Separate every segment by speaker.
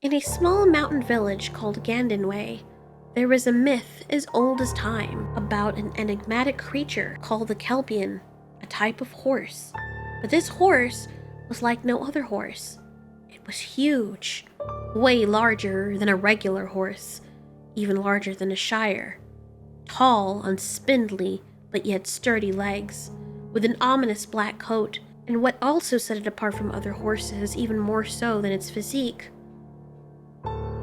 Speaker 1: In a small mountain village called Gandenway, there was a myth as old as time about an enigmatic creature called the Kelpian, a type of horse. But this horse was like no other horse. It was huge, way larger than a regular horse, even larger than a shire. Tall and spindly, but yet sturdy legs, with an ominous black coat, and what also set it apart from other horses, even more so than its physique,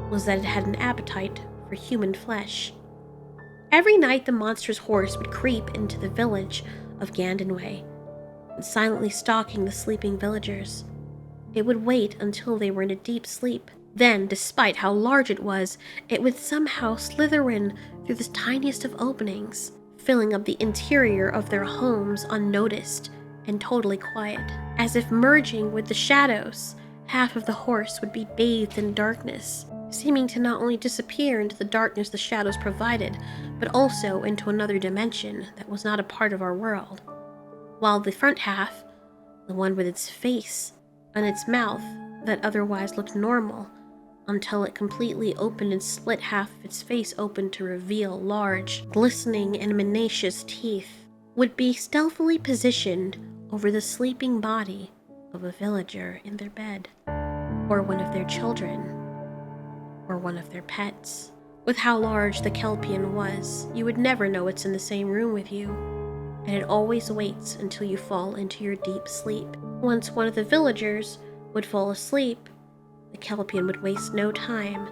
Speaker 1: was that it had an appetite for human flesh. Every night the monstrous horse would creep into the village of Gandenway, and silently stalking the sleeping villagers. It would wait until they were in a deep sleep. Then, despite how large it would somehow slither in through the tiniest of openings, filling up the interior of their homes unnoticed and totally quiet. As if merging with the shadows, half of the horse would be bathed in darkness, seeming to not only disappear into the darkness the shadows provided, but also into another dimension that was not a part of our world. While the front half, the one with its face and its mouth that otherwise looked normal, until it completely opened and split half of its face open to reveal large, glistening and menacing teeth, would be stealthily positioned over the sleeping body of a villager in their bed, or one of their children, or one of their pets. With how large the Kelpian was, you would never know it's in the same room with you, and it always waits until you fall into your deep sleep. Once one of the villagers would fall asleep, the Kelpian would waste no time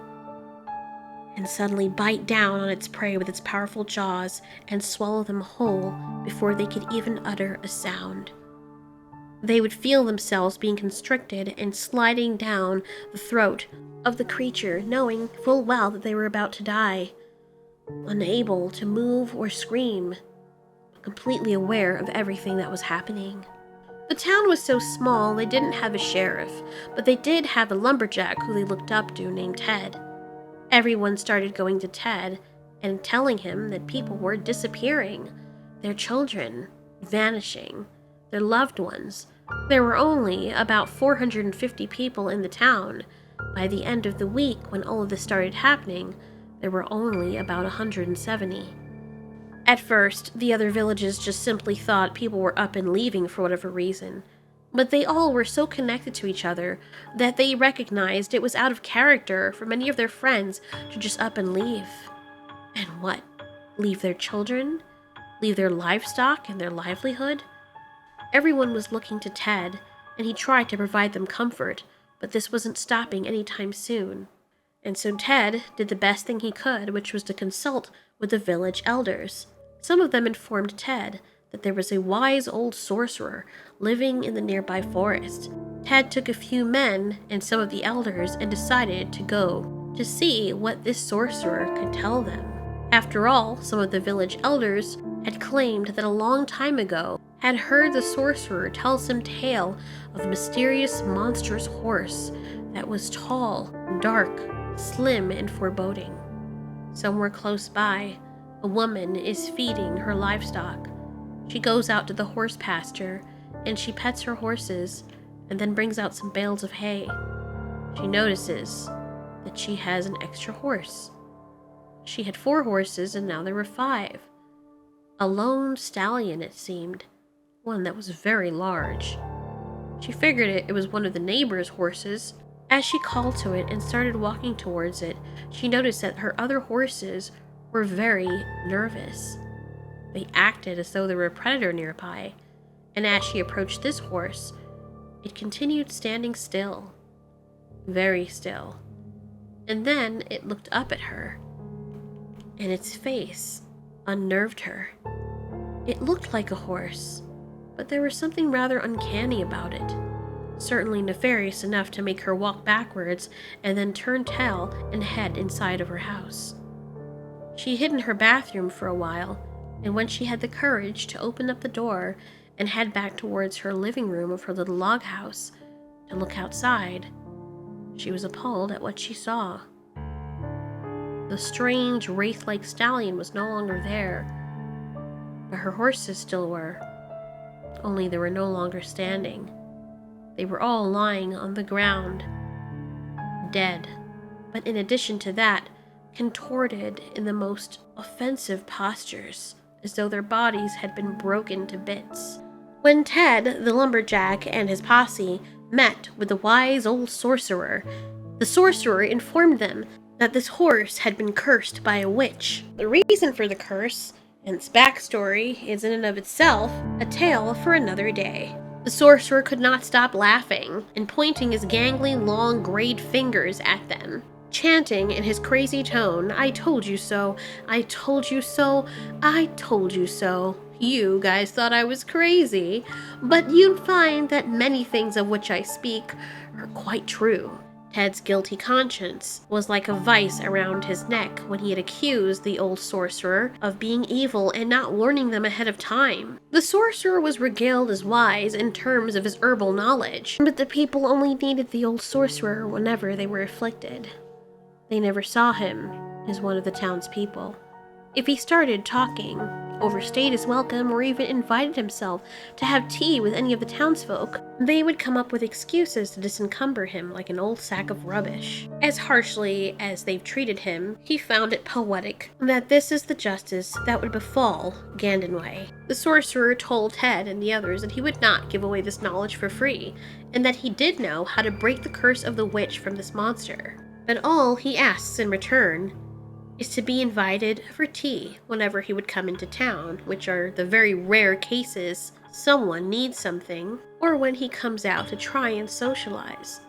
Speaker 1: and suddenly bite down on its prey with its powerful jaws and swallow them whole before they could even utter a sound. They would feel themselves being constricted and sliding down the throat of the creature, knowing full well that they were about to die, unable to move or scream, but completely aware of everything that was happening. The town was so small they didn't have a sheriff, but they did have a lumberjack who they looked up to named Ted. Everyone started going to Ted and telling him that people were disappearing, their children vanishing, their loved ones. There were only about 450 people in the town. By the end of the week, when all of this started happening, there were only about 170. At first, the other villages just simply thought people were up and leaving for whatever reason, but they all were so connected to each other that they recognized it was out of character for many of their friends to just up and leave. And what? Leave their children? Leave their livestock and their livelihood? Everyone was looking to Ted, and he tried to provide them comfort, but this wasn't stopping anytime soon. And so Ted did the best thing he could, which was to consult with the village elders. Some of them informed Ted that there was a wise old sorcerer living in the nearby forest. Ted took a few men and some of the elders and decided to go to see what this sorcerer could tell them. After all, some of the village elders had claimed that a long time ago had heard the sorcerer tell some tale of a mysterious, monstrous horse that was tall, dark, slim, and foreboding. Somewhere close by, a woman is feeding her livestock. She goes out to the horse pasture, and she pets her horses, and then brings out some bales of hay. She notices that she has an extra horse. She had 4 horses, and now there were 5. A lone stallion, it seemed, one that was very large. She figured it was one of the neighbors' horses. As she called to it and started walking towards it, she noticed that her other horses were very nervous. They acted as though there were a predator nearby, and as she approached this horse, it continued standing still, very still. And then it looked up at her, and its face unnerved her. It looked like a horse, but there was something rather uncanny about it. Certainly nefarious enough to make her walk backwards and then turn tail and head inside of her house. She hid in her bathroom for a while, and when she had the courage to open up the door and head back towards her living room of her little log house to look outside, she was appalled at what she saw. The strange, wraith-like stallion was no longer there, but her horses still were, only they were no longer standing. They were all lying on the ground, dead. but in addition to that, contorted in the most offensive postures, as though their bodies had been broken to bits. When Ted, the lumberjack, and his posse met with the wise old sorcerer, the sorcerer informed them that this horse had been cursed by a witch. The reason for the curse, and its backstory, is in and of itself a tale for another day. The sorcerer could not stop laughing and pointing his gangly, long, grayed fingers at them, chanting in his crazy tone, "I told you so, I told you so, I told you so. You guys thought I was crazy, but you'd find that many things of which I speak are quite true." Ted's guilty conscience was like a vice around his neck when he had accused the old sorcerer of being evil and not warning them ahead of time. The sorcerer was regaled as wise in terms of his herbal knowledge, but the people only needed the old sorcerer whenever they were afflicted. They never saw him as one of the townspeople. If he started talking, overstayed his welcome, or even invited himself to have tea with any of the townsfolk, they would come up with excuses to disencumber him like an old sack of rubbish. As harshly as they've treated him, he found it poetic that this is the justice that would befall Gandenway. The sorcerer told Ted and the others that he would not give away this knowledge for free, and that he did know how to break the curse of the witch from this monster. But all he asks in return is to be invited for tea whenever he would come into town, which are the very rare cases someone needs something, or when he comes out to try and socialize.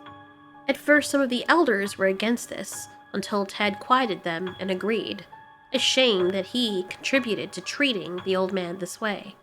Speaker 1: At first, some of the elders were against this, until Ted quieted them and agreed, ashamed that he contributed to treating the old man this way.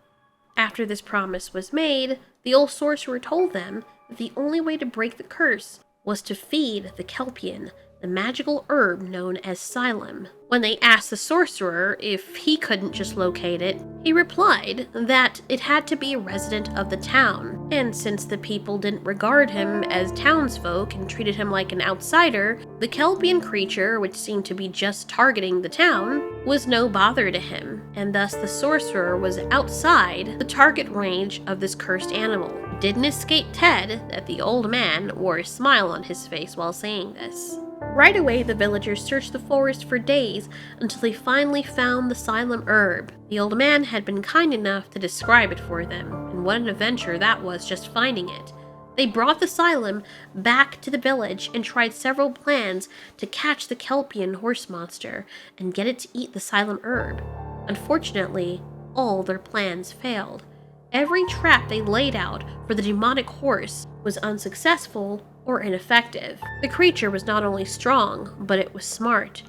Speaker 1: After this promise was made, the old sorcerer told them that the only way to break the curse was to feed the Kelpian the magical herb known as psyllium. When they asked the sorcerer if he couldn't just locate it, he replied that it had to be a resident of the town, and since the people didn't regard him as townsfolk and treated him like an outsider, the Kelpian creature, which seemed to be just targeting the town, was no bother to him, and thus the sorcerer was outside the target range of this cursed animal. It didn't escape Ted that the old man wore a smile on his face while saying this. Right away, the villagers searched the forest for days until they finally found the psyllium herb. The old man had been kind enough to describe it for them, and what an adventure that was just finding it. They brought the psyllium back to the village and tried several plans to catch the Kelpian horse monster and get it to eat the psyllium herb. Unfortunately, all their plans failed. Every trap they laid out for the demonic horse was unsuccessful or ineffective. The creature was not only strong, but it was smart.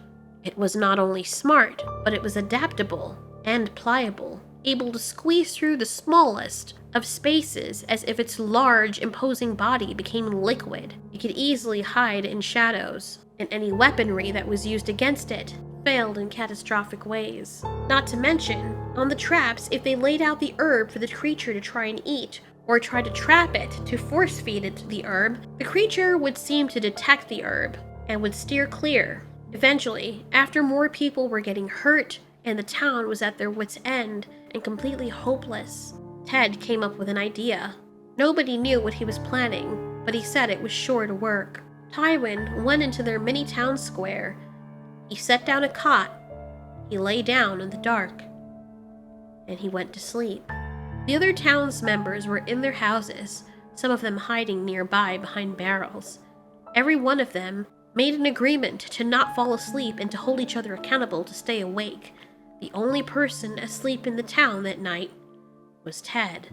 Speaker 1: It was not only smart, but it was adaptable and pliable, able to squeeze through the smallest of spaces as if its large, imposing body became liquid. It could easily hide in shadows, and any weaponry that was used against it failed in catastrophic ways. Not to mention, on the traps, if they laid out the herb for the creature to try and eat, or try to trap it to force feed it the herb, the creature would seem to detect the herb and would steer clear. Eventually, after more people were getting hurt and the town was at their wits' end and completely hopeless, Ted came up with an idea. Nobody knew what he was planning, but he said it was sure to work. Tywin went into their mini town square. He set down a cot. He lay down in the dark, and he went to sleep. The other town's members were in their houses, some of them hiding nearby behind barrels. Every one of them made an agreement to not fall asleep and to hold each other accountable to stay awake. The only person asleep in the town that night was Ted.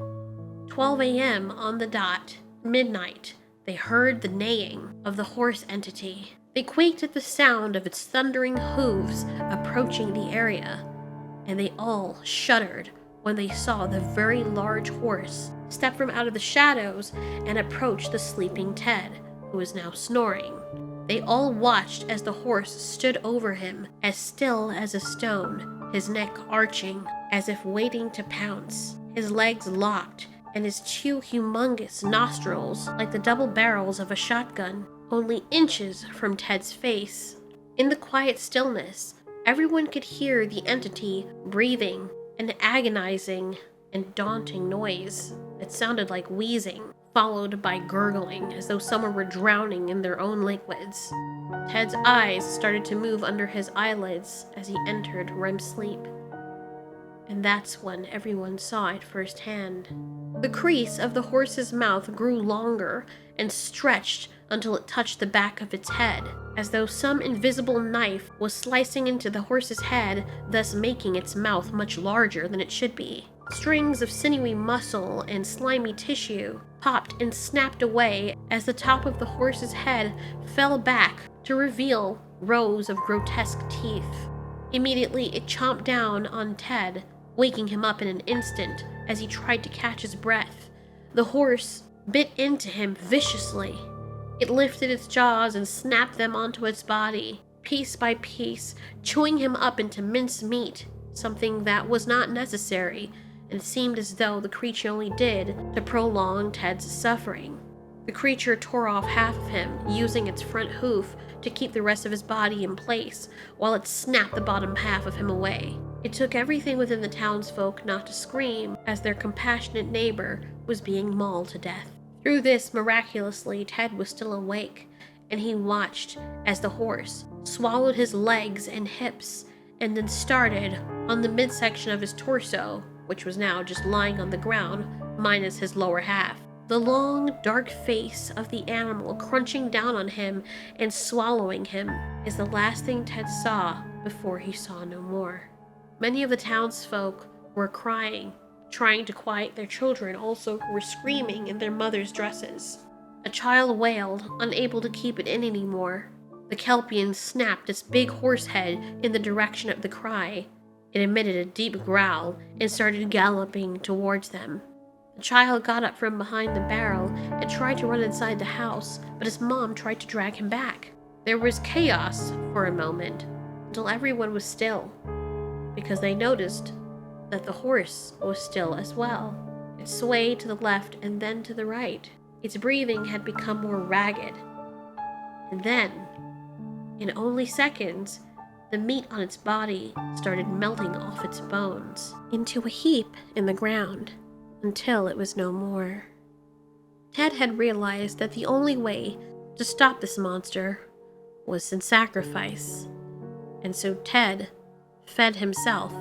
Speaker 1: 12 a.m. on the dot, midnight, they heard the neighing of the horse entity. They quaked at the sound of its thundering hooves approaching the area, and they all shuddered when they saw the very large horse step from out of the shadows and approach the sleeping Ted, who was now snoring. They all watched as the horse stood over him, as still as a stone, his neck arching, as if waiting to pounce, his legs locked, and his two humongous nostrils like the double barrels of a shotgun, only inches from Ted's face. In the quiet stillness, everyone could hear the entity breathing, an agonizing and daunting noise that sounded like wheezing, followed by gurgling as though someone were drowning in their own liquids. Ted's eyes started to move under his eyelids as he entered REM sleep. And that's when everyone saw it firsthand. The crease of the horse's mouth grew longer and stretched until it touched the back of its head, as though some invisible knife was slicing into the horse's head, thus making its mouth much larger than it should be. Strings of sinewy muscle and slimy tissue popped and snapped away as the top of the horse's head fell back to reveal rows of grotesque teeth. Immediately, it chomped down on Ted, waking him up in an instant as he tried to catch his breath. The horse bit into him viciously. It lifted its jaws and snapped them onto its body, piece by piece, chewing him up into mince meat, something that was not necessary, and seemed as though the creature only did to prolong Ted's suffering. The creature tore off half of him, using its front hoof to keep the rest of his body in place, while it snapped the bottom half of him away. It took everything within the townsfolk not to scream as their compassionate neighbor was being mauled to death. Through this, miraculously, Ted was still awake, and he watched as the horse swallowed his legs and hips, and then started on the midsection of his torso, which was now just lying on the ground, minus his lower half. The long, dark face of the animal crunching down on him and swallowing him is the last thing Ted saw before he saw no more. Many of the townsfolk were crying, trying to quiet their children also who were screaming in their mothers' dresses. A child wailed, unable to keep it in anymore. The Kelpian snapped its big horse head in the direction of the cry. It emitted a deep growl and started galloping towards them. The child got up from behind the barrel and tried to run inside the house, but his mom tried to drag him back. There was chaos for a moment, until everyone was still, because they noticed that the horse was still as well. It swayed to the left and then to the right. Its breathing had become more ragged. And then, in only seconds, the meat on its body started melting off its bones into a heap in the ground, until it was no more. Ted had realized that the only way to stop this monster was in sacrifice, and so Ted fed himself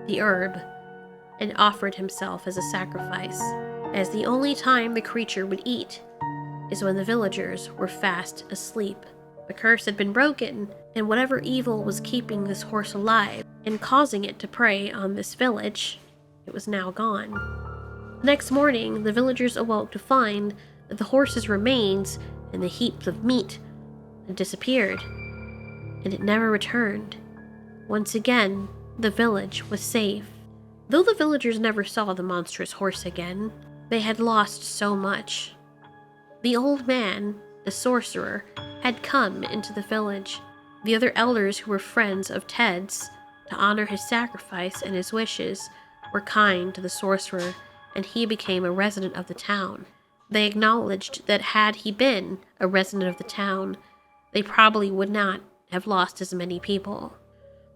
Speaker 1: the herb and offered himself as a sacrifice, as the only time the creature would eat is when the villagers were fast asleep. The curse had been broken, and whatever evil was keeping this horse alive and causing it to prey on this village, it was now gone. The next morning, the villagers awoke to find that the horse's remains and the heaps of meat had disappeared, and it never returned. Once again, the village was safe. Though the villagers never saw the monstrous horse again, they had lost so much. The old man, the sorcerer, had come into the village. The other elders who were friends of Ted's, to honor his sacrifice and his wishes, were kind to the sorcerer, and he became a resident of the town. They acknowledged that had he been a resident of the town, they probably would not have lost as many people.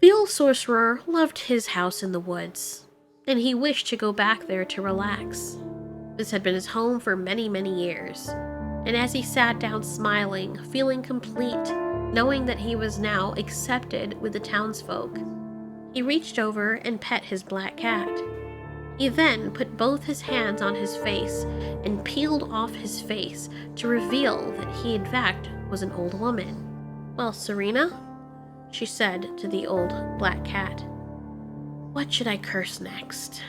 Speaker 1: The old sorcerer loved his house in the woods, and he wished to go back there to relax. This had been his home for many, many years, and as he sat down smiling, feeling complete, knowing that he was now accepted with the townsfolk, he reached over and pet his black cat. He then put both his hands on his face and peeled off his face to reveal that he in fact was an old woman. "Well, Serena," she said to the old black cat, "what should I curse next?"